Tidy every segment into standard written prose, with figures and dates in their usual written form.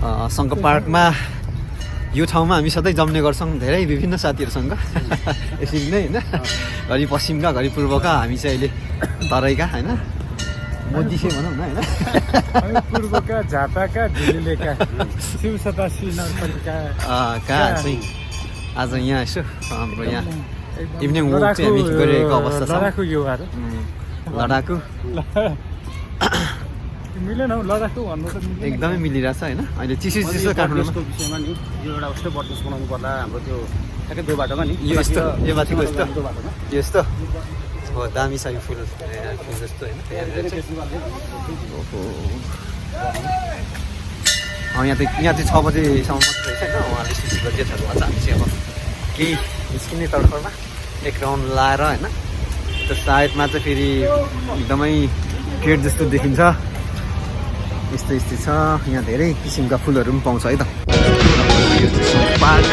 शङ्कर पार्कमा यो ठाउँमा हामी सधैँ जम्ने गर्छौँ धेरै विभिन्न साथीहरूसँग यसरी नै होइन घरि पश्चिमका घरि पूर्वका हामी चाहिँ अहिले तराईका होइन मोदी भनौँ न होइन पूर्वका झापाका झिलिलेका शिवसता श्रीनगरका कहाँ चाहिँ आज यहाँ यसो हाम्रो यहाँ इभिनिङ वक चाहिँ हामी गरिरहेको अवस्था छ लडाकु युवाहरू लडाकु मिलेन हौ लडाकु भन्नु त एकदमै मिलिरहेछ होइन अहिले चिसो चिसो काठमाडौँमा विषयमा नि यो एउटा उस्तै बटुस बनाउनु पर्ला हाम्रो त्यो ठ्याक्कै दो बाटोमा नि यो यस्तो यो माथिको यस्तो दो बाटोमा यो यस्तो हो दामी छ यो फुल फुल जस्तो होइन यहाँ चाहिँ 6 बजेसम्म मात्रै रहेछ होइन उहाँले सुसु गरिदिएको छ हामी चाहिँ अब केही निस्किने तर्फमा एक राउन्ड लाएर होइन त्यो साइडमा चाहिँ फेरि एकदमै गेट जस्तो देखिन्छ यस्तो यस्तो छ यहाँ धेरै किसिमका फुलहरू पनि पाउँछ है त पार्क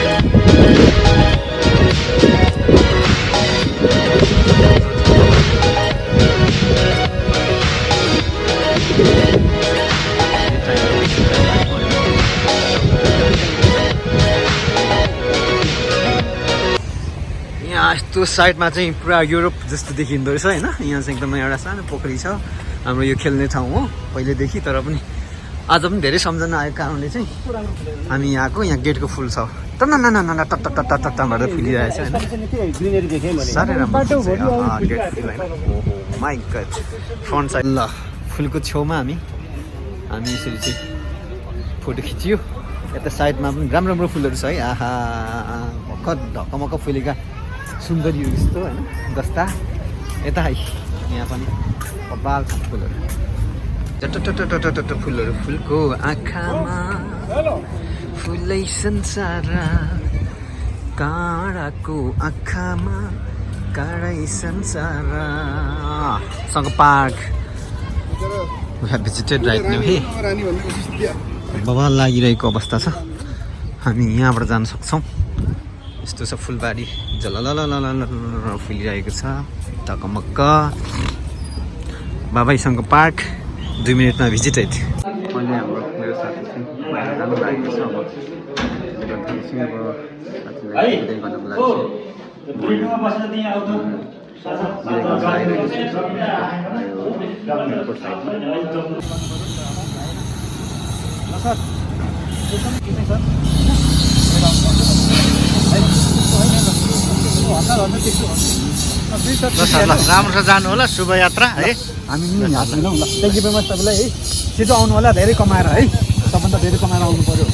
यहाँ यस्तो साइडमा चाहिँ पुरा युरोप जस्तो देखिँदो रहेछ होइन यहाँ चाहिँ एकदमै एउटा सानो पोखरी छ हाम्रो यो खेल्ने ठाउँ हो पहिलेदेखि तर पनि आज पनि धेरै सम्झना आएको कारणले चाहिँ हामी यहाँको यहाँ गेटको फुल छ त न टट्ट भएर फुलिरहेछ होइन साह्रै राम्रो गेट फुल होइन माइ गड फ्रन्ट साइड ल फुलको छेउमा हामी यसरी चाहिँ फोटो खिच्यो यता साइडमा पनि राम्रो राम्रो फुलहरू छ है आहा भर्खर ढकमक्क फुलेका सुन्दरीहरू जस्तो होइन जस्ता यता है यहाँ पनि कपाल फुलहरू टट्ट फुलहरू फुलको आँखामा फुलै संसार काँडाको आँखामा काँडै संसार Shankar park we have visited right now हे बवाल लागिरहेको अवस्था छ हामी यहाँबाट जान सक्छौँ यस्तो छ फुलबारी जललललल फुलिरहेको छ ढकमक्क बाबाईसँग पार्क 2 मिनटमा भिजिटेड अहिले हाम्रो मेरो साथी चाहिँ बाहिर जानु लागेको छ अब साथीलाई विदाई गर्नको लागि राम्रो जानु होला शुभयात्रा है हामी नि हात मिलाउँ ल थ्याङ्क यू भेरी मच तपाईँलाई है छिटो आउनु होला धेरै कमाएर है सबभन्दा धेरै कमाएर आउनु पऱ्यो